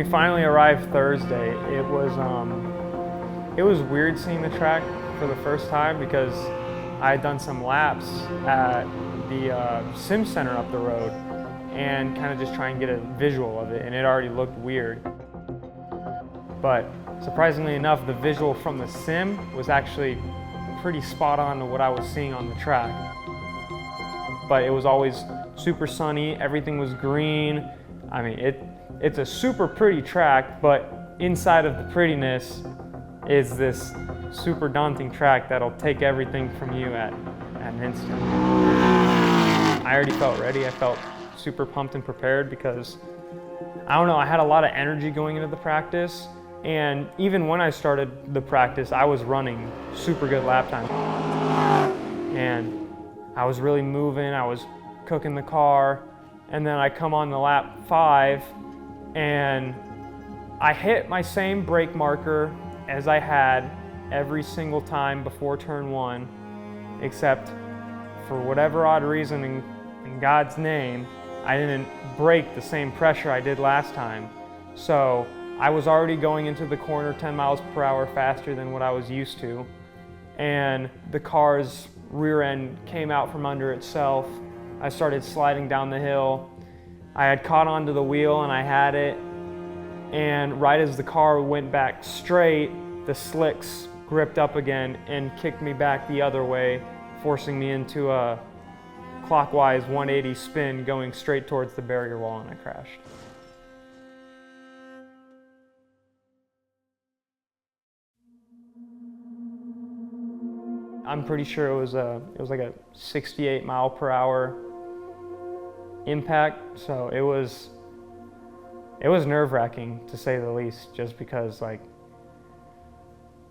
finally arrived Thursday. It was weird seeing the track for the first time because I had done some laps at the sim center up the road and kind of just try and get a visual of it, and it already looked weird. But surprisingly enough, the visual from the sim was actually pretty spot on to what I was seeing on the track. But it was always super sunny, everything was green. I mean, it's a super pretty track, but inside of the prettiness is this super daunting track that'll take everything from you at an instant. I already felt ready. I felt super pumped and prepared because, I don't know, I had a lot of energy going into the practice. And even when I started the practice, I was running super good lap time. And I was really moving, I was cooking the car, and then I come on the lap 5 and I hit my same brake marker as I had every single time before turn 1, except for whatever odd reason in God's name, I didn't brake the same pressure I did last time. So I was already going into the corner 10 miles per hour faster than what I was used to, and the car's rear end came out from under itself. I started sliding down the hill. I had caught onto the wheel and I had it, and right as the car went back straight, the slicks gripped up again and kicked me back the other way, forcing me into a clockwise 180 spin going straight towards the barrier wall, and I crashed. I'm pretty sure it was like a 68 mile per hour impact, so it was nerve-wracking to say the least, just because like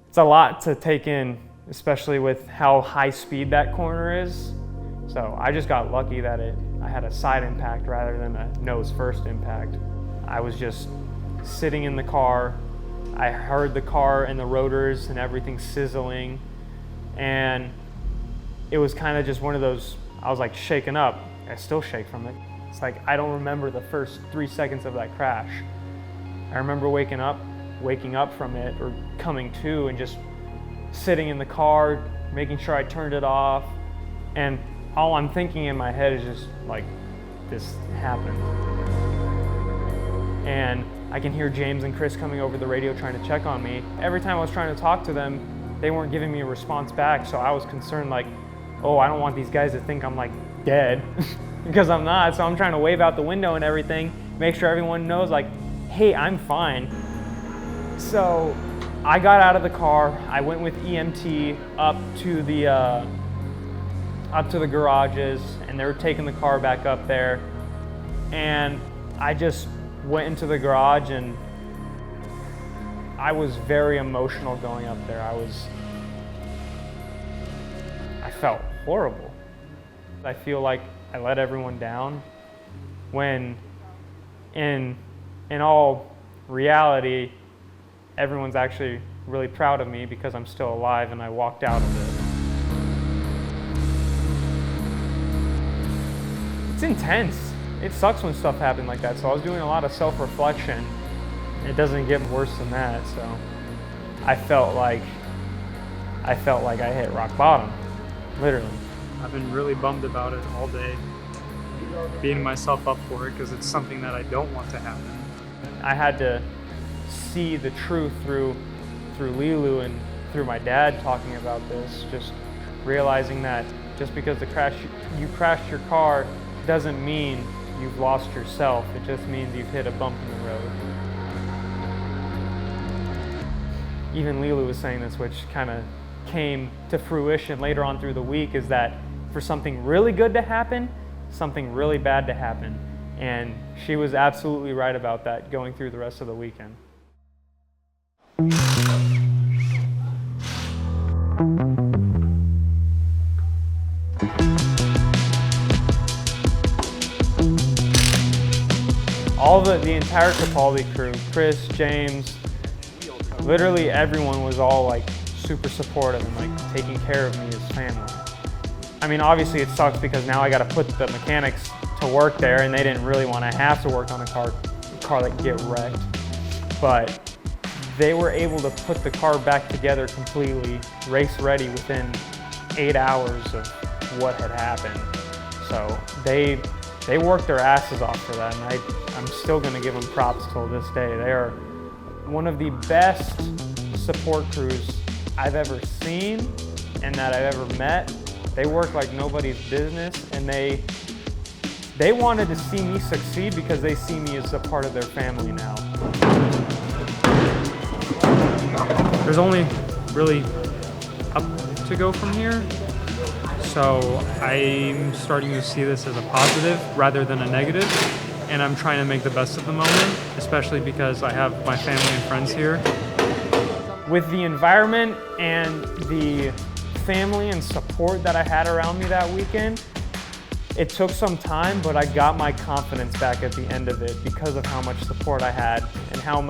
it's a lot to take in, especially with how high speed that corner is. So I just got lucky that I had a side impact rather than a nose first impact. I was just sitting in the car. I heard the car and the rotors and everything sizzling. And it was kind of just one of those, I was like shaken up. I still shake from it. It's like, I don't remember the first 3 seconds of that crash. I remember waking up from it or coming to and just sitting in the car, making sure I turned it off. And all I'm thinking in my head is just like, this happened. And I can hear James and Chris coming over the radio trying to check on me. Every time I was trying to talk to them, they weren't giving me a response back, so I was concerned like, oh, I don't want these guys to think I'm like dead, because I'm not, so I'm trying to wave out the window and everything, make sure everyone knows like, hey, I'm fine. So I got out of the car, I went with EMT up to the garages, and they were taking the car back up there, and I just went into the garage, and I was very emotional going up there. I felt horrible. I feel like I let everyone down when in all reality, everyone's actually really proud of me because I'm still alive and I walked out of it. It's intense. It sucks when stuff happens like that. So I was doing a lot of self-reflection. It doesn't get worse than that, so I felt like I hit rock bottom, literally. I've been really bummed about it all day, beating myself up for it because it's something that I don't want to happen. I had to see the truth through Lilu and through my dad talking about this, just realizing that just because you crashed your car doesn't mean you've lost yourself. It just means you've hit a bump in the road. Even Lilu was saying this, which kind of came to fruition later on through the week, is that for something really good to happen, something really bad to happen. And she was absolutely right about that going through the rest of the weekend. All the entire Capaldi crew, Chris, James, literally everyone was all like super supportive and like taking care of me as family. I mean, obviously it sucks because now I got to put the mechanics to work there, and they didn't really want to have to work on a car that get wrecked. but they were able to put the car back together completely, race ready within 8 hours of what had happened. So they worked their asses off for that, and I'm still gonna give them props till this day. They are one of the best support crews I've ever seen and that I've ever met. They work like nobody's business, and they wanted to see me succeed because they see me as a part of their family now. There's only really up to go from here. So I'm starting to see this as a positive rather than a negative, and I'm trying to make the best of the moment, especially because I have my family and friends here. With the environment and the family and support that I had around me that weekend, it took some time, but I got my confidence back at the end of it because of how much support I had and how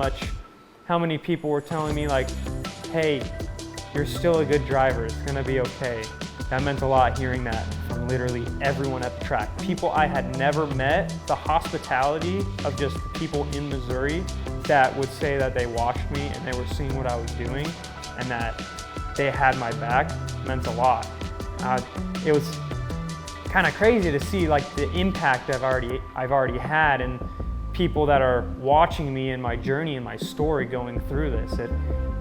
many people were telling me like, hey, you're still a good driver, it's gonna be okay. That meant a lot hearing that from literally everyone at the track. People I had never met, the hospitality of just the people in Missouri that would say that they watched me and they were seeing what I was doing and that they had my back meant a lot. It was kind of crazy to see like the impact I've already had and people that are watching me and my journey and my story going through this.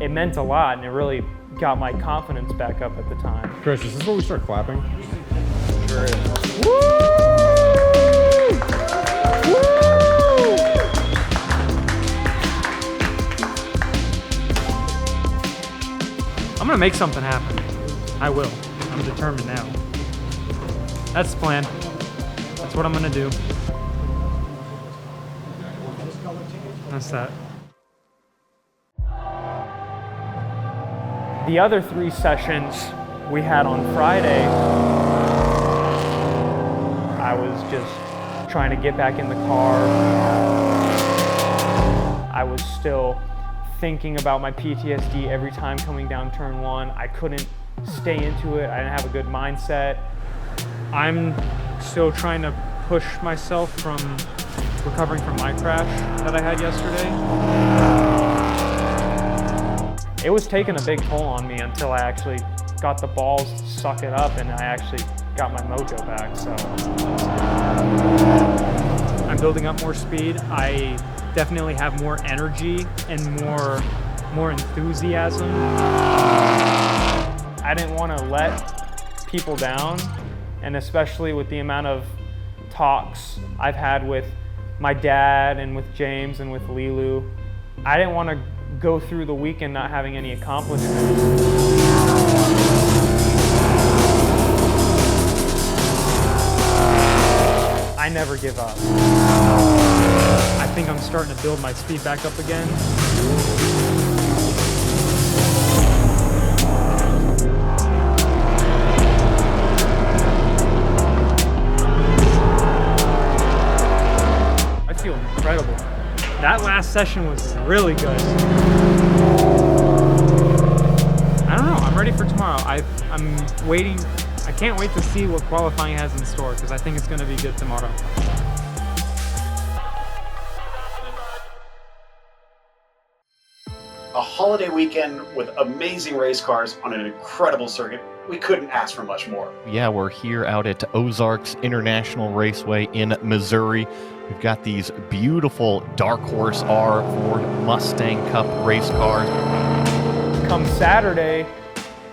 It meant a lot, and it really got my confidence back up at the time. Chris, is this where we start clapping? Sure is. Woo! Woo! I'm gonna make something happen. I will. I'm determined now. That's the plan. That's what I'm gonna do. That's that. The other 3 sessions we had on Friday, I was just trying to get back in the car. I was still thinking about my PTSD every time coming down turn 1. I couldn't stay into it. I didn't have a good mindset. I'm still trying to push myself from recovering from my crash that I had yesterday. It was taking a big toll on me until I actually got the balls to suck it up and I actually got my mojo back. So I'm building up more speed. I definitely have more energy and more enthusiasm. I didn't want to let people down, and especially with the amount of talks I've had with my dad and with James and with Lilu, I didn't want to go through the weekend not having any accomplishments. I never give up. I think I'm starting to build my speed back up again. I feel incredible. That last session was really good. I don't know, I'm ready for tomorrow. I'm waiting. I can't wait to see what qualifying has in store because I think it's going to be good tomorrow. A holiday weekend with amazing race cars on an incredible circuit. We couldn't ask for much more. Yeah, we're here out at Ozarks International Raceway in Missouri. We've got these beautiful Dark Horse R Ford Mustang Cup race cars. Come Saturday,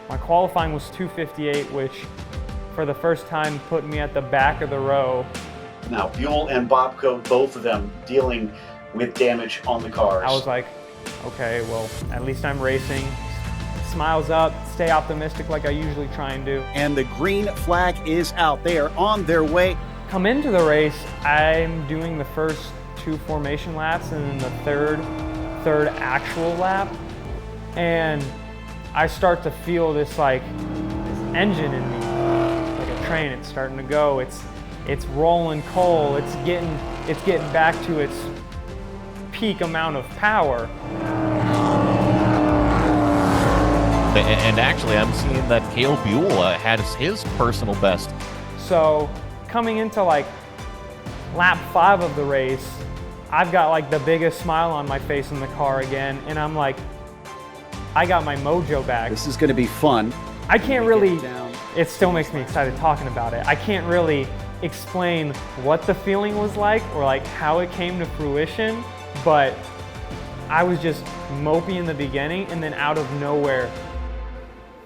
my qualifying was 2:58, which for the first time put me at the back of the row. Now, Buhl and Bobko, both of them dealing with damage on the cars. I was like, okay, well, at least I'm racing. Smiles up, stay optimistic like I usually try and do. And the green flag is out. They are on their way. Come into the race, I'm doing the first 2 formation laps and then the third actual lap. And I start to feel this engine in me, like a train. It's starting to go. It's rolling coal. It's getting back to its peak amount of power. And actually, I'm seeing that Kale Buhl had his personal best. So coming into lap 5 of the race, I've got like the biggest smile on my face in the car again, and I'm like, I got my mojo back. This is going to be fun. I can't really, down. it still makes me excited talking about it. I can't really explain what the feeling was like or like how it came to fruition, but I was just mopey in the beginning, and then out of nowhere,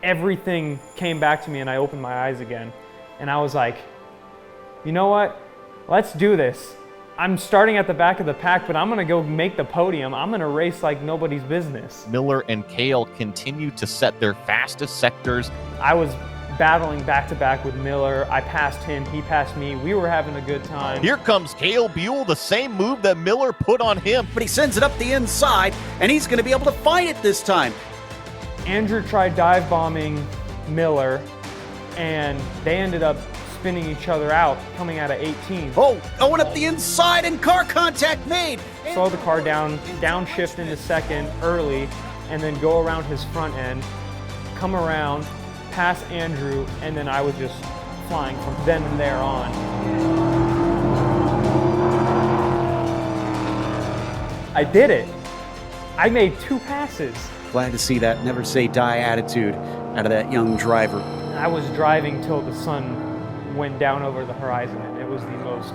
everything came back to me and I opened my eyes again. And I was like, you know what? Let's do this. I'm starting at the back of the pack, but I'm gonna go make the podium. I'm gonna race like nobody's business. Miller and Kale continue to set their fastest sectors. I was battling back to back with Miller. I passed him, he passed me. We were having a good time. Here comes Kale Buhl, the same move that Miller put on him. But he sends it up the inside, and he's going to be able to fight it this time. Andrew tried dive bombing Miller, and they ended up spinning each other out, coming out of 18. Oh, going up the inside, and car contact made. Slow the car down, downshift into second early, and then go around his front end, come around, pass Andrew, and then I was just flying from then and there on. I did it. I made 2 passes. Glad to see that never say die attitude out of that young driver. I was driving till the sun went down over the horizon, and it was the most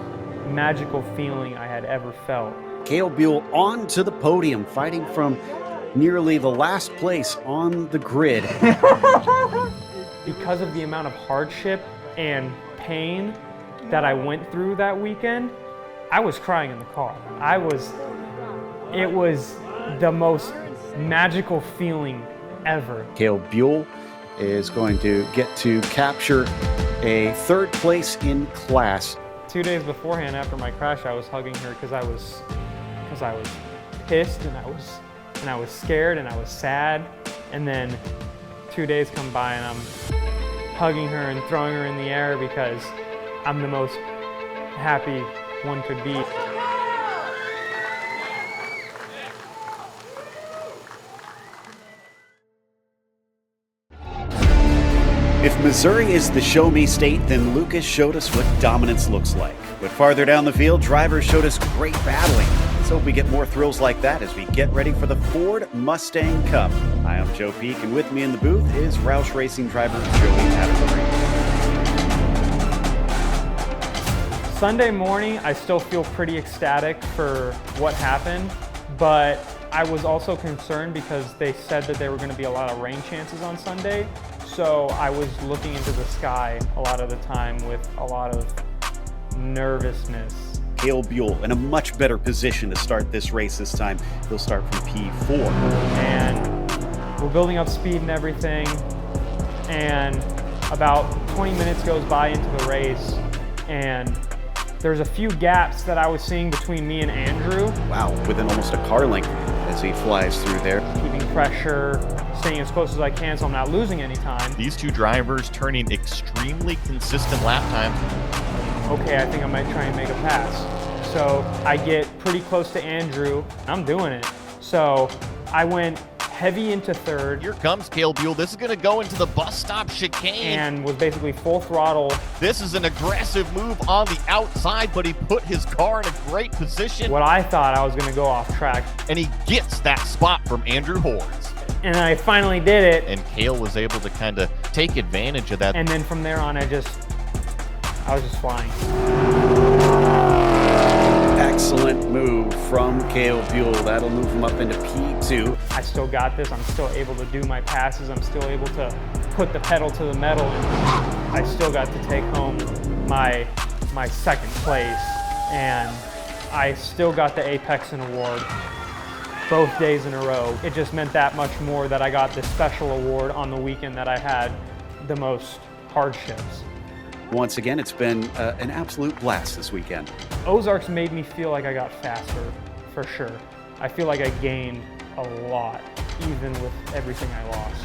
magical feeling I had ever felt. Kale Buhl on to the podium, fighting from nearly the last place on the grid. Because of the amount of hardship and pain that I went through that weekend, I was crying in the car. It was the most magical feeling ever. Kale Buhl is going to get to capture a 3rd place in class. 2 days beforehand, after my crash, I was hugging her because I was pissed, and I was scared, and I was sad. And then 2 days come by, and I'm hugging her and throwing her in the air because I'm the most happy one could be. If Missouri is the show me state, then Lucas showed us what dominance looks like. But farther down the field, drivers showed us great battling. Let's hope we get more thrills like that as we get ready for the Ford Mustang Cup. Hi, I'm Joe Peak, and with me in the booth is Roush Racing driver Joey Atterbury. Sunday morning, I still feel pretty ecstatic for what happened, but I was also concerned because they said that there were going to be a lot of rain chances on Sunday. So I was looking into the sky a lot of the time with a lot of nervousness. Kale Buhl in a much better position to start this race this time. He'll start from P4. And we're building up speed and everything. And about 20 minutes goes by into the race, and there's a few gaps that I was seeing between me and Andrew. Wow, within almost a car length as he flies through there. Keeping pressure, staying as close as I can so I'm not losing any time. These 2 drivers turning extremely consistent lap times. Okay, I think I might try and make a pass. So I get pretty close to Andrew. I'm doing it. So I went heavy into 3rd. Here comes Kale Buhl. This is going to go into the bus stop chicane. And was basically full throttle. This is an aggressive move on the outside, but he put his car in a great position. What I thought I was going to go off track. And he gets that spot from Andrew Horns. And I finally did it. And Kale was able to kind of take advantage of that. And then from there on, I was just flying. Excellent move from Kale Buhl. That'll move him up into P2. I still got this. I'm still able to do my passes. I'm still able to put the pedal to the metal. And I still got to take home my 2nd place. And I still got the Apexon Award both days in a row. It just meant that much more that I got this special award on the weekend that I had the most hardships. Once again, it's been an absolute blast this weekend. Ozarks made me feel like I got faster, for sure. I feel like I gained a lot, even with everything I lost.